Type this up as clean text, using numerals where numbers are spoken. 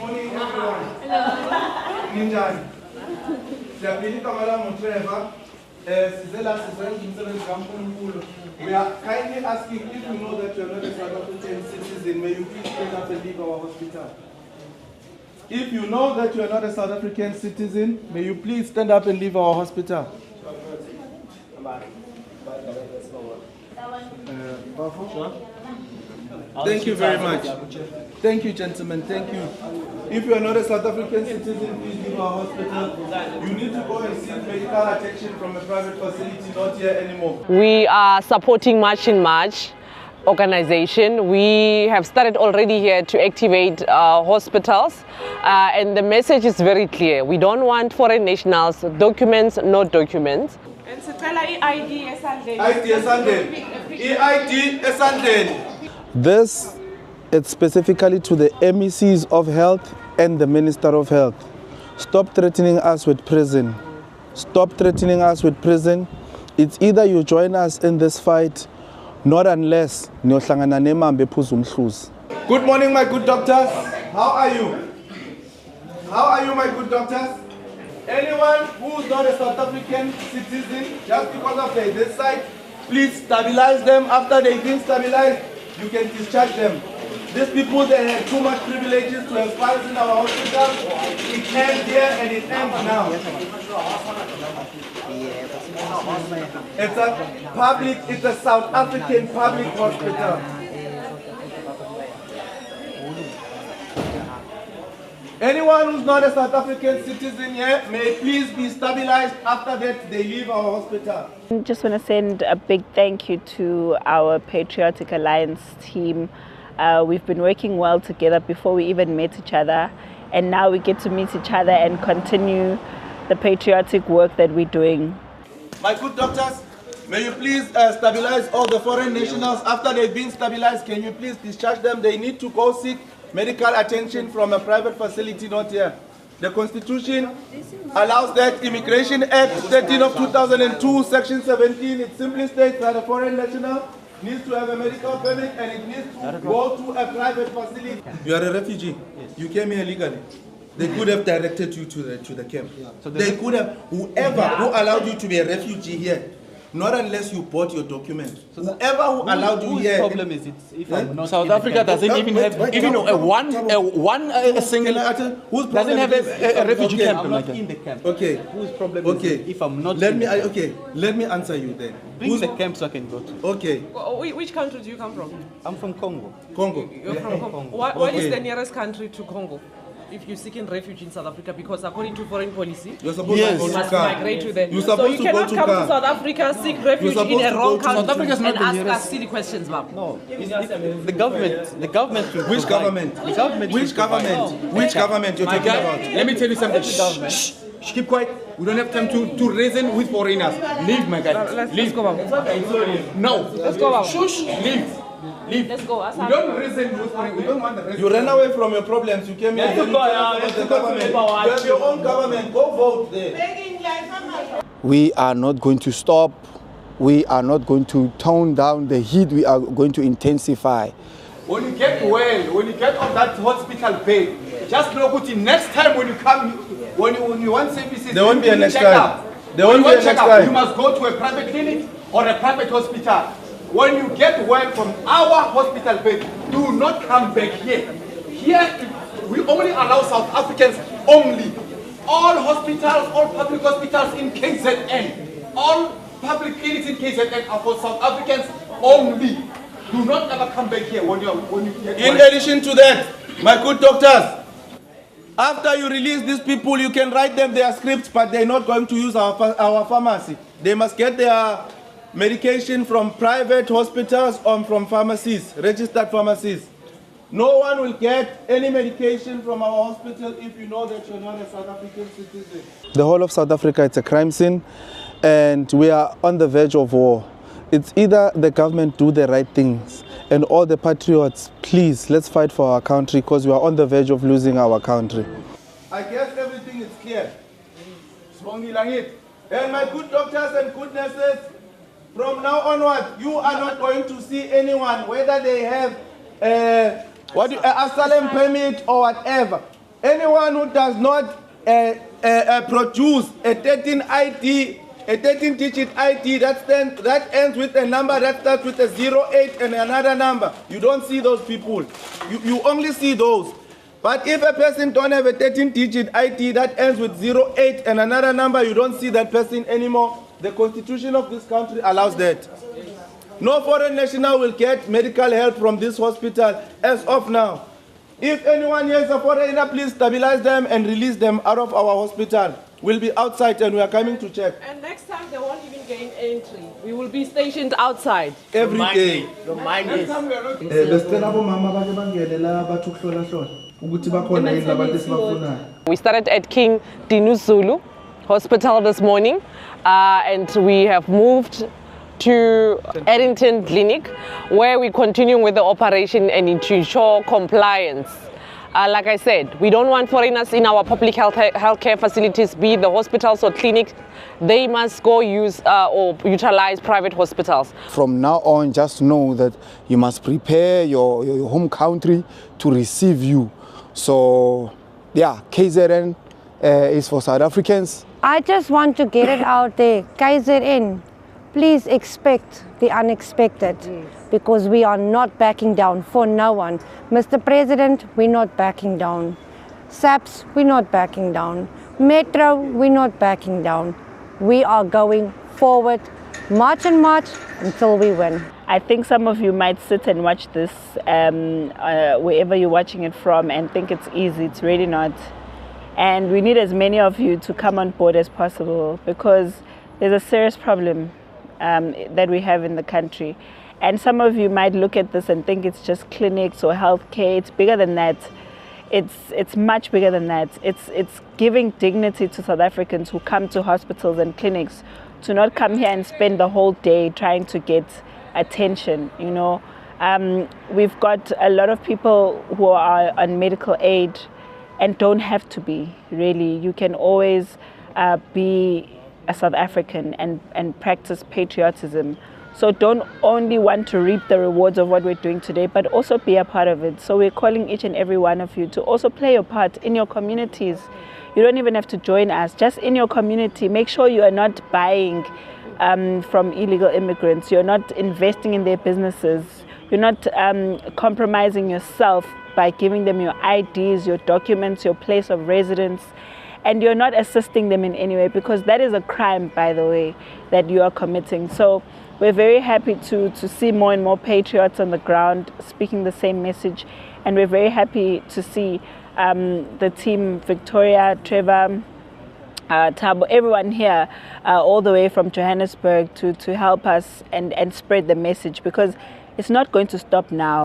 Morning everyone. Ninjani. Siyabili kamala Trevor. We are kindly asking if you know that you are not a South African citizen, may you please stand up and leave our hospital. If you know that you are not a South African citizen, may you please stand up and leave our hospital. Thank you very much. Thank you, gentlemen. Thank you. If you are not a South African citizen, please leave our hospital. You need to go and seek medical attention from a private facility, not here anymore. We are supporting March in March organization. We have started already here to activate hospitals, and the message is very clear. We don't want foreign nationals, documents, no documents. This is specifically to the MECs of Health and the Minister of Health. Stop threatening us with prison. Stop threatening us with prison. It's either you join us in this fight, not unless. Good morning, my good doctors. How are you? How are you, my good doctors? Anyone who's not a South African citizen, just because of this side, please stabilize them. After they've been stabilized, you can discharge them. These people, they have too much privileges to have files in our hospital. It ends here and it ends now. It's a South African public hospital. Anyone who's not a South African citizen here may please be stabilized. After that, they leave our hospital. I just want to send a big thank you to our Patriotic Alliance team. We've been working well together before we even met each other, and now we get to meet each other and continue the patriotic work that we're doing. My good doctors, may you please stabilize all the foreign nationals. After they've been stabilized, can you please discharge them? They need to go seek medical attention from a private facility, not here. The Constitution allows that. Immigration Act 13 of 2002, Section 17, it simply states that a foreign national needs to have a medical permit and it needs to go to a private facility. You are a refugee. Yes. You came here legally. They could have directed you to the camp. Yeah. So they could have, whoever who allowed you to be a refugee here, not unless you bought your document. So whoever who allowed you here. Whose problem is it? If I'm not South Africa doesn't even have even a single. Whose doesn't have a refugee camp? I'm not in the camp. Okay. Whose problem is it? If I'm not. Let me answer you then. Who's the camps I can go to? Okay. Which country do you come from? I'm from Congo. Congo. You're from Congo. What is the nearest country to Congo? If you're seeking refuge in South Africa, because according to foreign policy, you're supposed to go to migrate to them. So you cannot come to South Africa, seek refuge in a wrong country and ask us silly questions, ma'am. No, the government. Which government? The government. Which government? Which government you're talking about? Let me tell you something. Shh, keep quiet. We don't have time to reason with foreigners. Leave, my guy. Let's go, ma'am. No. Let's go, ma'am. Shush. Leave. Let's go. We don't reason with foreigners. We don't want the rest. You ran away from your problems. You came here. You have your own government. Go vote there. We are not going to stop. We are not going to tone down the heat. We are going to intensify. When you get well, when you get off that hospital bed, just look at it. Next time when you come, when you want services, there won't be a next time. There won't be a next time. You must go to a private clinic or a private hospital. When you get well from our hospital bed, do not come back here. Here, we only allow South Africans only. All hospitals, all public hospitals in KZN, all public clinics in KZN are for South Africans only. Do not ever come back here when you get well. In addition to that, my good doctors, after you release these people, you can write them their scripts, but they're not going to use our pharmacy. They must get their medication from private hospitals or from pharmacies, registered pharmacies. No one will get any medication from our hospital if you know that you're not a South African citizen. The whole of South Africa, it's a crime scene, and we are on the verge of war. It's either the government do the right things, and all the patriots, please, let's fight for our country, because we are on the verge of losing our country. I guess everything is clear. And my good doctors and good nurses, from now onward, you are not going to see anyone, whether they have asylum permit or whatever. Anyone who does not produce a 13-digit ID that ends with a number that starts with a 08 and another number, you don't see those people. You only see those. But if a person don't have a 13-digit ID that ends with 08 and another number, you don't see that person anymore. The constitution of this country allows that. No foreign national will get medical help from this hospital as of now. If anyone here is a foreigner, please stabilize them and release them out of our hospital. We'll be outside and we are coming to check. And next time they won't even gain entry. We will be stationed outside. Every day. We started at King Dinuzulu Hospital this morning and we have moved to Eddington Clinic, where we continue with the operation and to ensure compliance. Like I said, we don't want foreigners in our public healthcare facilities, be it the hospitals or clinics. They must go use or utilize private hospitals. From now on, just know that you must prepare your home country to receive you. So, yeah, KZN is for South Africans. I just want to get it out there. KZN, please expect the unexpected, because we are not backing down for no one. Mr. President, we're not backing down. SAPS, we're not backing down. Metro, we're not backing down. We are going forward, march and march until we win. I think some of you might sit and watch this wherever you're watching it from and think it's easy. It's really not. And we need as many of you to come on board as possible, because there's a serious problem that we have in the country. And some of you might look at this and think it's just clinics or healthcare. It's bigger than that. It's much bigger than that. It's giving dignity to South Africans who come to hospitals and clinics, to not come here and spend the whole day trying to get attention. You know, we've got a lot of people who are on medical aid and don't have to be, really. You can always be a South African and practice patriotism. So don't only want to reap the rewards of what we're doing today, but also be a part of it. So we're calling each and every one of you to also play your part in your communities. You don't even have to join us. Just in your community, make sure you are not buying from illegal immigrants. You're not investing in their businesses. You're not compromising yourself by giving them your IDs, your documents, your place of residence. And you're not assisting them in any way, because that is a crime, by the way, that you are committing. So we're very happy to see more and more patriots on the ground speaking the same message. And we're very happy to see the team, Victoria, Trevor, Thabo, everyone here, all the way from Johannesburg to help us and spread the message, because it's not going to stop now.